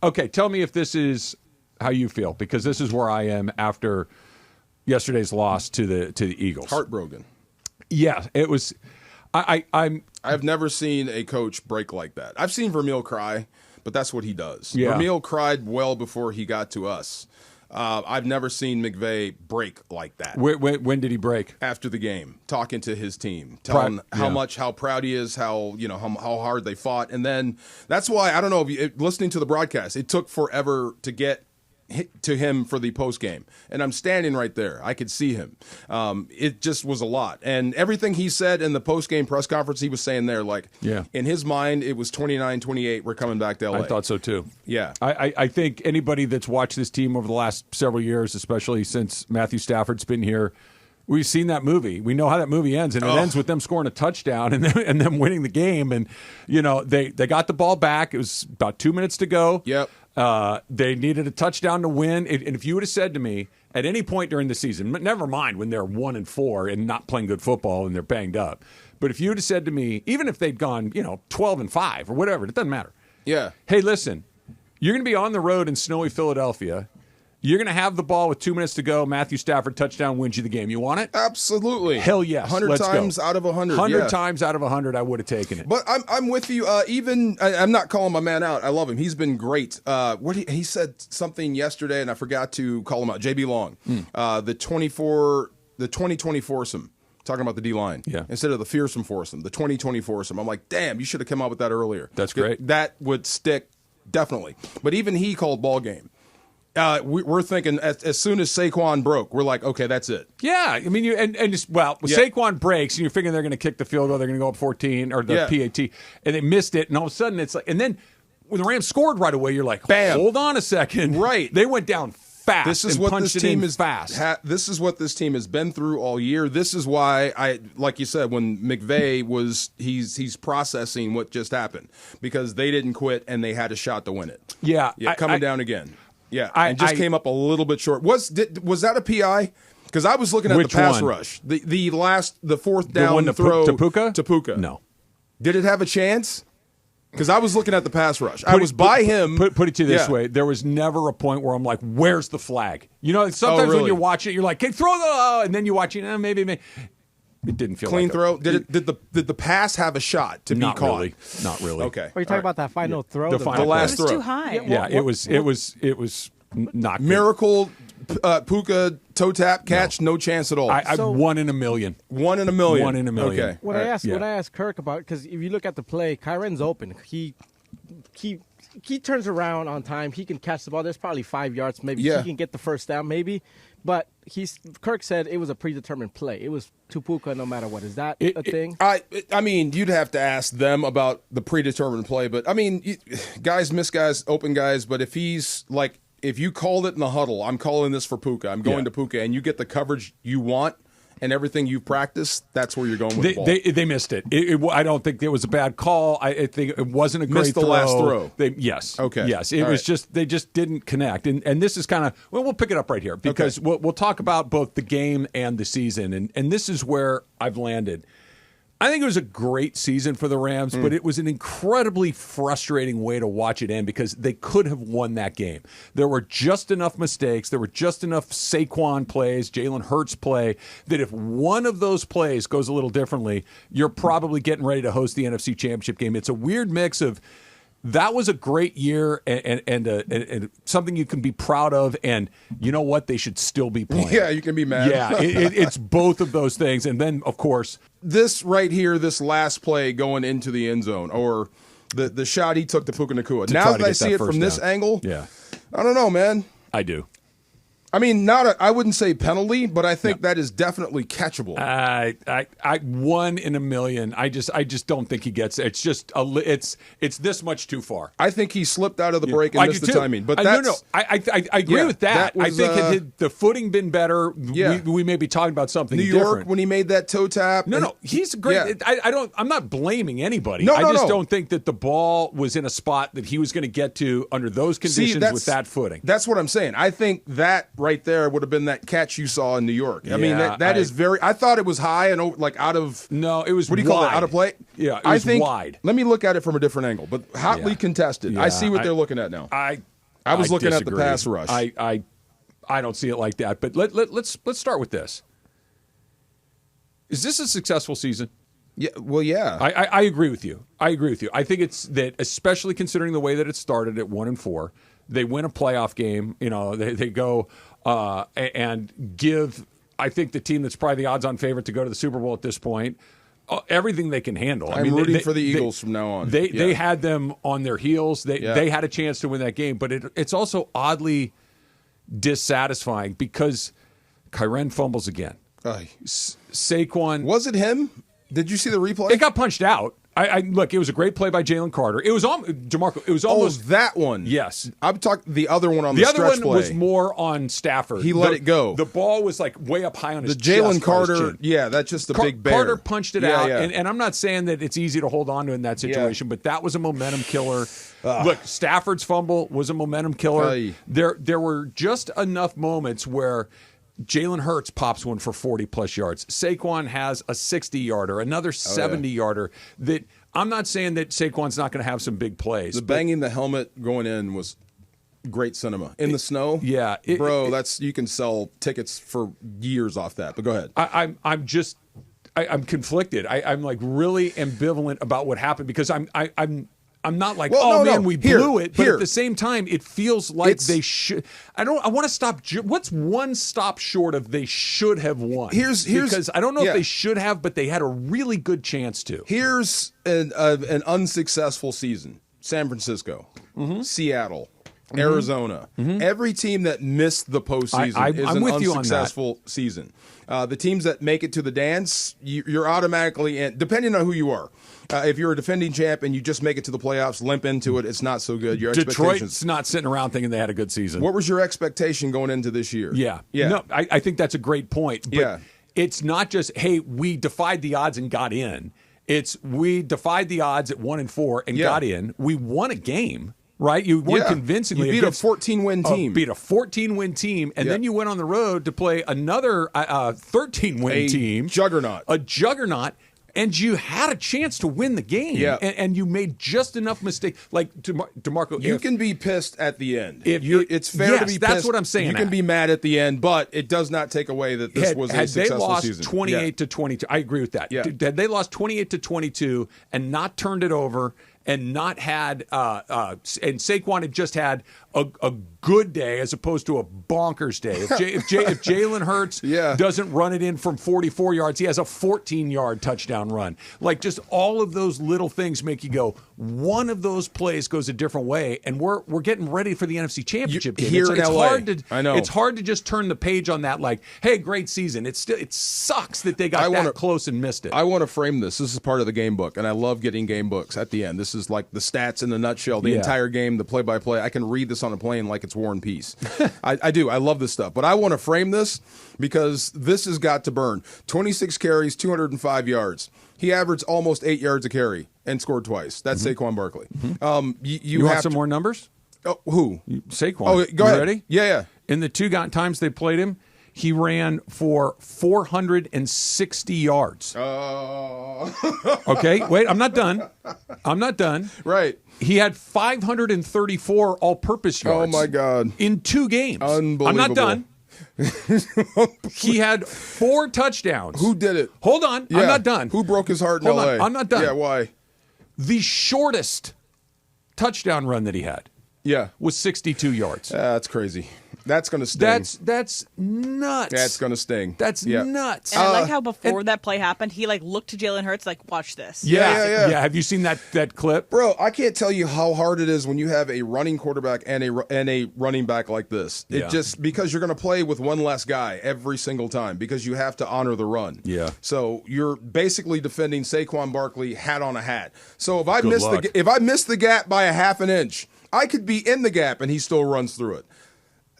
Okay, tell me if this is how you feel, because this is where I am after yesterday's loss to the Eagles. Heartbroken. Yeah, it was. I've never seen a coach break like that. I've seen Vermeil cry, but that's what he does. Yeah. Vermeil cried well before he got to us. I've never seen McVay break like that. When did he break? After the game, talking to his team, telling how proud he is, how hard they fought, and then that's why I don't know. Listening to the broadcast, it took forever to get to him for the post game, and I'm standing right there. I could see him. It just was a lot, and everything he said in the post game press conference, he was saying there, like, in his mind, it was 29-28. We're coming back to LA. I thought so too. Yeah, I think anybody that's watched this team over the last several years, especially since Matthew Stafford's been here, we've seen that movie. We know how that movie ends, and it ends with them scoring a touchdown and them winning the game. And they got the ball back. It was about 2 minutes to go. Yep. They needed a touchdown to win. And if you would have said to me at any point during the season, never mind when they're 1-4 and not playing good football and they're banged up, but if you would have said to me, even if they'd gone 12-5 or whatever, it doesn't matter. Yeah. Hey, listen, you're going to be on the road in snowy Philadelphia. You're going to have the ball with 2 minutes to go. Matthew Stafford touchdown wins you the game. You want it? Absolutely. Hell yes. 100 times out of 100. 100 times out of 100, I would have taken it. But I'm with you. I'm not calling my man out. I love him. He's been great. He said something yesterday, and I forgot to call him out. JB Long, the 2020 foursome. Talking about the D-line. Yeah. Instead of the fearsome foursome, the 2020 foursome. I'm like, damn, you should have come out with that earlier. That's great. That would stick, definitely. But even he called ball game. We're thinking as soon as Saquon broke, we're like, okay, that's it. Yeah, I mean, Saquon breaks, and you're figuring they're going to kick the field goal, they're going to go up 14 or the PAT, and they missed it, and all of a sudden it's like, and then when the Rams scored right away, you're like, bam, hold on a second, right? They went down fast. This is what this team is fast. This is what this team has been through all year. This is why like you said, when McVay he's processing what just happened because they didn't quit and they had a shot to win it. Yeah, coming down again. Yeah, and just came up a little bit short. Was that a PI? Because I was looking at the pass rush. The fourth down throw to Puka? To Puka. No. Did it have a chance? Because I was looking at the pass rush. I was by him. Put it to you this way. There was never a point where I'm like, where's the flag? Sometimes when you watch it, you're like, hey, throw the, and then you watch it, maybe. It didn't feel clean like throw. Did the pass have a shot to be caught? Really. Not really. Okay. Are you talking about that final throw? The last throw. It was too high. Yeah, it was not good. Miracle Puka toe tap catch, no chance at all. I 1 in a million. 1 in a million. 1 in a million. Okay. When I asked Kirk about, because if you look at the play, Kyren's open. He turns around on time. He can catch the ball. There's probably 5 yards. Maybe he can get the first down. Maybe. But Kirk said it was a predetermined play. It was to Puka no matter what. Is that a thing? I mean, you'd have to ask them about the predetermined play. But, I mean, guys miss guys, open guys. But if he's like, if you called it in the huddle, I'm calling this for Puka. I'm going to Puka. And you get the coverage you want and everything you've practiced, that's where you're going with the ball. They missed it. I don't think it was a bad call. I think it wasn't a great missed the throw. last throw. Yes. Okay. Yes. It was just they just didn't connect. And this is kind of we'll pick it up right here because we'll talk about both the game and the season. And this is where I've landed. I think it was a great season for the Rams, but it was an incredibly frustrating way to watch it end because they could have won that game. There were just enough mistakes. There were just enough Saquon plays, Jalen Hurts play, that if one of those plays goes a little differently, you're probably getting ready to host the NFC Championship game. It's a weird mix of that was a great year and something you can be proud of, and you know what? They should still be playing. Yeah, you can be mad. Yeah, it's both of those things. And then, of course, this right here, this last play going into the end zone, or the shot he took to Puka Nacua. Now that I see it from this angle, I don't know, man. I do. I mean, I wouldn't say penalty, but I think that is definitely catchable. I 1 in a million. I just don't think he gets it. It's just it's this much too far. I think he slipped out of the break and missed the timing. But I agree with that. I think had the footing been better, we may be talking about something different. New York different. when he made that toe tap. No, he's great. Yeah. I'm not blaming anybody. No, I just don't think that the ball was in a spot that he was going to get to under those conditions with that footing. That's what I'm saying. I think that right there would have been that catch you saw in New York. I mean, that is very. I thought it was high and like out of. No, it was. What do you call it? Out of play? Yeah, it was wide. Let me look at it from a different angle, but hotly contested. Yeah, I see what they're looking at now. I was looking disagree. at the pass rush. I don't see it like that. But let's start with this. Is this a successful season? Yeah. Well, yeah. I agree with you. I think it's that, especially considering the way that it started at 1-4. They win a playoff game. You know, they go and give. I think the team that's probably the odds-on favorite to go to the Super Bowl at this point everything they can handle. I'm rooting for the Eagles from now on. They had them on their heels. They had a chance to win that game, but it's also oddly dissatisfying because Kyren fumbles again. Saquon. Was it him? Did you see the replay? It got punched out. Look, it was a great play by Jalen Carter. It was DeMarco. It was almost that one. Yes, I'm talking the other one on the stretch play. The other one was more on Stafford. He let it go. The ball was like way up high on his chest. The Jalen Carter, that's just the big bear. Carter punched it out, and I'm not saying that it's easy to hold on to in that situation, but that was a momentum killer. Look, Stafford's fumble was a momentum killer. There were just enough moments where Jalen Hurts pops one for 40-plus yards. Saquon has a 60-yarder, another 70-yarder. That I'm not saying that Saquon's not going to have some big plays. The banging the helmet going in was great cinema. In the snow? Yeah. You can sell tickets for years off that. But go ahead. I'm conflicted. I'm like really ambivalent about what happened because I'm not like, we blew it. But at the same time, it feels like they should. I want to stop. What's one stop short of they should have won? Because I don't know if they should have, but they had a really good chance to. Here's an unsuccessful season. San Francisco, Seattle, Arizona. Every team that missed the postseason is an unsuccessful season. The teams that make it to the dance, you're automatically in, depending on who you are. If you're a defending champ and you just make it to the playoffs, limp into it, it's not so good. Your Detroit's not sitting around thinking they had a good season. What was your expectation going into this year? Yeah. No, I think that's a great point. But it's not just, hey, we defied the odds and got in. It's we defied the odds at 1-4 and got in. We won a game. Right? You won convincingly. You beat a 14-win team. Beat a 14-win team, and then you went on the road to play another 13-win team. A juggernaut. And you had a chance to win the game. Yeah. And you made just enough mistakes. Like, DeMarco. You can be pissed at the end. It's fair to be pissed. That's what I'm saying. You can be mad at the end, but it does not take away that this was a successful season. Had they lost 28-22, I agree with that. Yeah. Had they lost 28-22 and not turned it over and not had and Saquon had just had a good day as opposed to a bonkers day. If Jalen Hurts doesn't run it in from 44 yards, he has a 14-yard touchdown run. Like, just all of those little things make you go, one of those plays goes a different way, and we're getting ready for the NFC Championship game. Here in LA. I know. It's hard to just turn the page on that like, hey, great season. It sucks that they got that close and missed it. I want to frame this. This is part of the game book, and I love getting game books at the end. This is like the stats in the nutshell, the entire game, the play-by-play. I can read this on a plane like it's War and Peace. I do. I love this stuff. But I want to frame this because this has got to burn. 26 carries, 205 yards. He averaged almost 8 yards a carry and scored twice. That's Saquon Barkley. You want some more numbers? Oh, who? Saquon. Oh, go ahead. Ready? Yeah. In the two times they played him, he ran for 460 yards. Okay, wait, I'm not done. Right. He had 534 all-purpose yards. Oh, my God. In 2 games. Unbelievable. I'm not done. He had 4 touchdowns. Who did it? Hold on. Yeah. I'm not done. Who broke his heart in L.A.? I'm not done. Yeah, why? The shortest touchdown run that he had was 62 yards. That's crazy. That's going to sting. That's nuts. That's going to sting. That's nuts. And I like how before that play happened, he like looked to Jalen Hurts like, watch this. Yeah. Have you seen that clip? Bro, I can't tell you how hard it is when you have a running quarterback and a running back like this. It just because you're going to play with one less guy every single time because you have to honor the run. Yeah. So you're basically defending Saquon Barkley hat on a hat. So if I miss the gap by a half an inch, I could be in the gap and he still runs through it.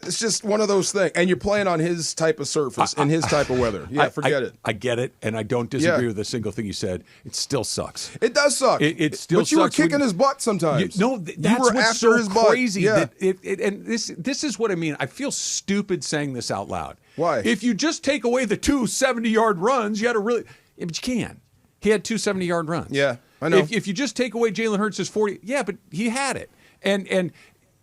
It's just one of those things. And you're playing on his type of surface and his type of weather. Yeah, forget it. I get it, and I don't disagree with a single thing you said. It still sucks. It does suck. It still sucks. But you were kicking his butt sometimes. That's what's so crazy. That and this is what I mean. I feel stupid saying this out loud. Why? If you just take away the 2 70-yard runs, you had to really – but you can. He had 2 70-yard runs. Yeah, I know. If you just take away Jalen Hurts' 40 – yeah, but he had it. And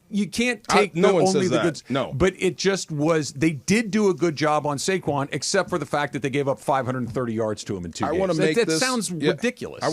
you can't take only the goods. No. But it just was – they did do a good job on Saquon, except for the fact that they gave up 530 yards to him in 2 games. That sounds ridiculous.